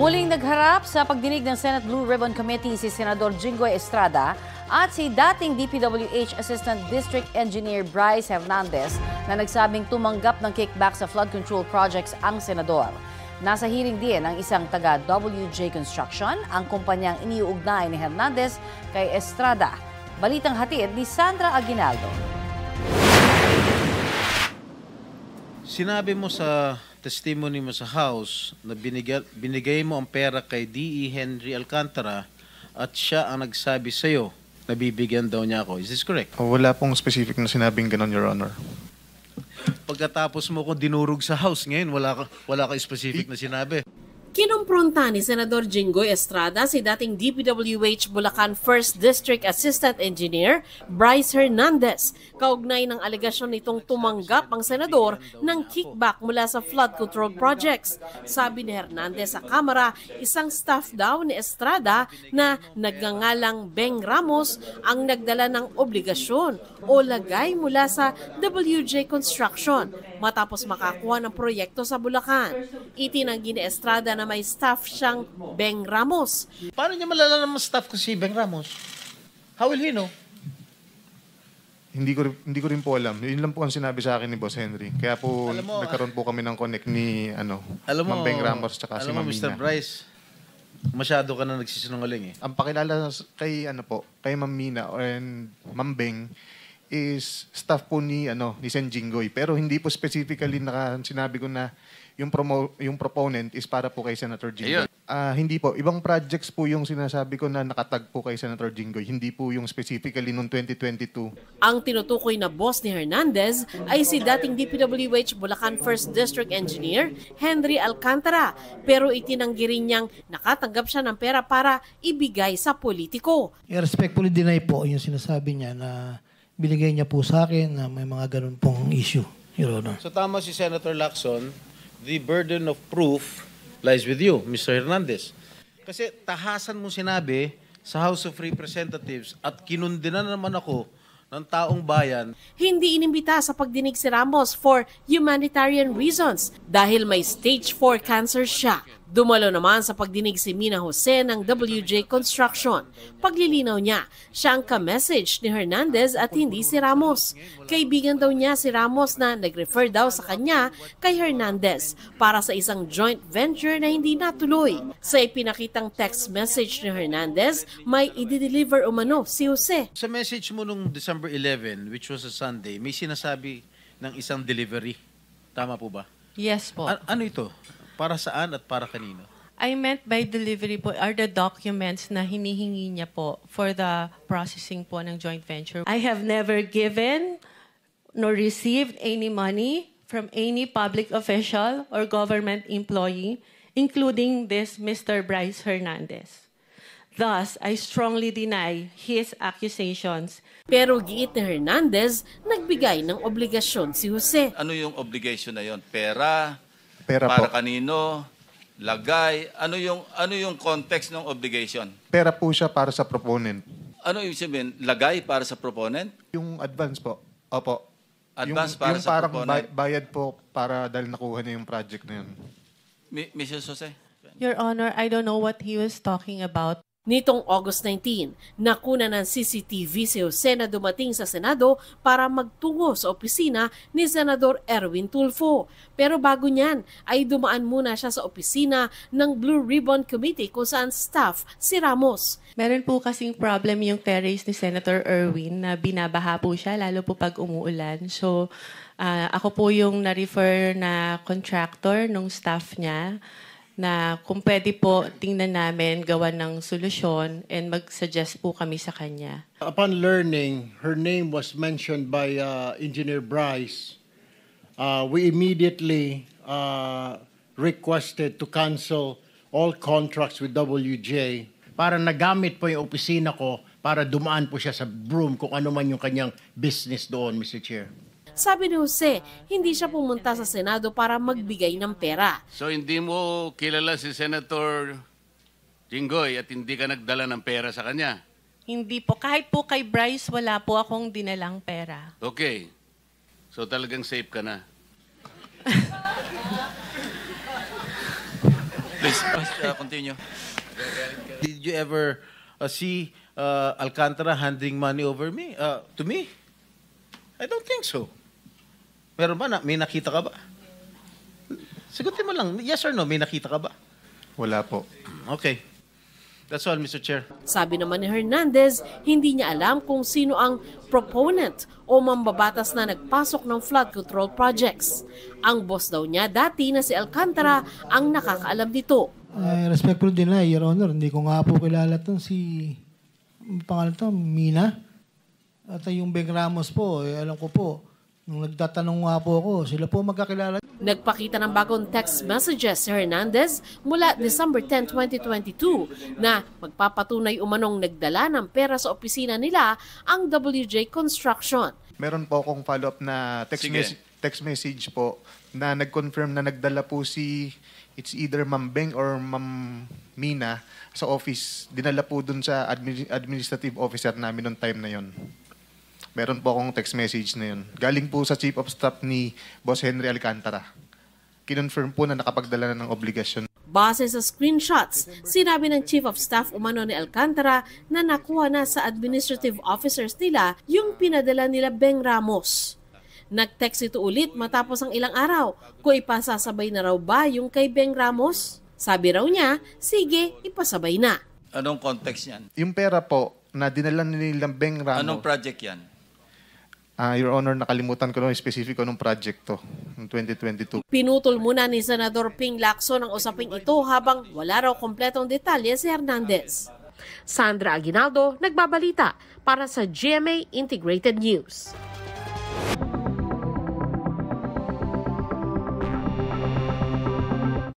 Muling nagharap sa pagdinig ng Senate Blue Ribbon Committee si Senador Jinggoy Estrada at si dating DPWH Assistant District Engineer Bryce Hernandez na nagsabing tumanggap ng kickback sa flood control projects ang senador. Nasa hearing din ang isang taga WJ Construction, ang kumpanyang iniuugnay ni Hernandez kay Estrada. Balitang hatid ni Sandra Aguinaldo. Sinabi mo sa testimony mo sa House na binigay mo ang pera kay D.E. Henry Alcantara at siya ang nagsabi sa iyo na bibigyan daw niya ako. Is this correct? Wala pong specific na sinabing ganon, Your Honor. Pagkatapos mo ko dinurog sa House ngayon, wala ka specific na sinabi. Kinumpronta ni Senador Jinggoy Estrada si dating DPWH Bulacan 1st District Assistant Engineer Bryce Hernandez kaugnay ng alegasyon nitong tumanggap ang senador ng kickback mula sa flood control projects. Sabi ni Hernandez sa Kamara, isang staff daw ni Estrada na nagngangalang Beng Ramos ang nagdala ng obligasyon o lagay mula sa WJ Construction matapos makakuha ng proyekto sa Bulacan. Itinanggi ni Estrada na may staff siyang Beng Ramos. Paano niya malalaman ng staff ko si Beng Ramos? How will he know? Hindi ko rin po alam. Yun lang po ang sinabi sa akin ni Boss Henry. Kaya po nagkaroon po kami ng connect ni Ma'am Beng Ramos at si Ma'am Mr. Mina. Bryce, masyado ka na nagsisinungaling eh. Ang pakilala kay kay Ma'am Mina and Ma'am Beng is staff po ni Sen Jinggoy. Pero hindi po specifically sinabi ko na yung proponent is para po kay Senator Jinggoy. Hindi po. Ibang projects po yung sinasabi ko na nakatag po kay Senator Jinggoy. Hindi po yung specifically noong 2022. Ang tinutukoy na boss ni Hernandez ay si dating DPWH Bulacan 1st District Engineer Henry Alcantara. Pero itinanggi rin niyang nakatanggap siya ng pera para ibigay sa politiko. I-respectfully deny po yung sinasabi niya na binigay niya po sa akin na may mga ganun pong issue, Your Honor. So tama si Senator Lacson, the burden of proof lies with you, Mr. Hernandez. Kasi tahasan mo sinabi sa House of Representatives at kinundinan naman ako ng taong bayan. Hindi inimbita sa pagdinig si Ramos for humanitarian reasons dahil may stage 4 cancer siya. Dumalo naman sa pagdinig si Mina Jose ng WJ Construction. Paglilinaw niya, siya ang ka-message ni Hernandez at hindi si Ramos. Kaibigan daw niya si Ramos na nag-refer daw sa kanya kay Hernandez para sa isang joint venture na hindi natuloy. Sa ipinakitang text message ni Hernandez, may i-deliver umano si Jose. Sa message mo nung December 11, which was a Sunday, may sinasabi ng isang delivery. Tama po ba? Yes po. Ano ito? Para saan at para kanino? I meant by delivery po are the documents na hinihingi niya po for the processing po ng joint venture. I have never given nor received any money from any public official or government employee, including this Mr. Bryce Hernandez. Thus, I strongly deny his accusations. Pero giit ni Hernandez, nagbigay ng obligasyon si Jose. Ano yung obligation na yon? Pera po. Para kanino? Lagay? Ano yung context ng obligation? Pera po siya para sa proponent. Ano ibig sabihin? Lagay para sa proponent? Yung advance po. Opo. Advance para yung sa parang proponent? bayad po para dahil nakuha na yung project na yun. Mrs. Jose? Your Honor, I don't know what he was talking about. Nitong August 19, nakuna ng CCTV si Jose na dumating sa Senado para magtungo sa opisina ni Senador Erwin Tulfo. Pero bago niyan ay dumaan muna siya sa opisina ng Blue Ribbon Committee kung saan staff si Ramos. Meron po kasing problem yung terrace ni Senator Erwin na binabaha po siya, lalo po pag umuulan. So, ako po yung na-refer na contractor nung staff niya na kung pwede po tingnan namin gawa ng solusyon and mag-suggest po kami sa kanya. Upon learning her name was mentioned by Engineer Bryce, we immediately requested to cancel all contracts with WJ para nagamit po yung opisina ko para dumaan po siya sa broom kung ano man yung kanyang business doon, Mr. Chair. Sabi ni Jose, hindi siya pumunta sa Senado para magbigay ng pera. So hindi mo kilala si Senator Jinggoy at hindi ka nagdala ng pera sa kanya? Hindi po. Kahit po kay Bryce, wala po akong dinalang pera. Okay. So talagang safe ka na. Please, continue. Did you ever see Alcantara handing money over me to me? I don't think so. Meron ba may nakita ka ba? Sagutin mo lang, yes or no, may nakita ka ba? Wala po. Okay. That's all, Mr. Chair. Sabi naman ni Hernandez, hindi niya alam kung sino ang proponent o mambabatas na nagpasok ng flood control projects. Ang boss daw niya dati na si Alcantara ang nakakaalam dito. Respectful din na, Your Honor. Hindi ko nga po kilala itong pangalan ito, Mina. At yung Beng Ramos po, alam ko po, nung nagtatanong nga po ako, sila po magkakilala. Nagpakita ng bagong text messages si Hernandez mula December 10, 2022 na magpapatunay umanong nagdala ng pera sa opisina nila ang WJ Construction. Meron po akong follow-up na text message po na nag-confirm na nagdala po it's either Ma'am Beng or Ma'am Mina sa office. Dinala po dun sa administrative officer namin noong time na yon. Meron po akong text message na yun. Galing po sa Chief of Staff ni Boss Henry Alcantara. Kinonfirm po na nakapagdala na ng obligasyon. Base sa screenshots, sinabi ng Chief of Staff umano ni Alcantara na nakuha na sa administrative officers nila yung pinadala nila Beng Ramos. Nag-text ito ulit matapos ang ilang araw kung ipasasabay na raw ba yung kay Beng Ramos. Sabi raw niya, sige, ipasabay na. Anong context yan? Yung pera po na dinala nilang Beng Ramos. Anong project yan? Your Honor, nakalimutan ko ng specific anong project to, ng 2022. Pinutol muna ni Senador Ping Lacson ang usaping ito habang wala raw kompletong detalye si Hernandez. Sandra Aguinaldo, nagbabalita para sa GMA Integrated News.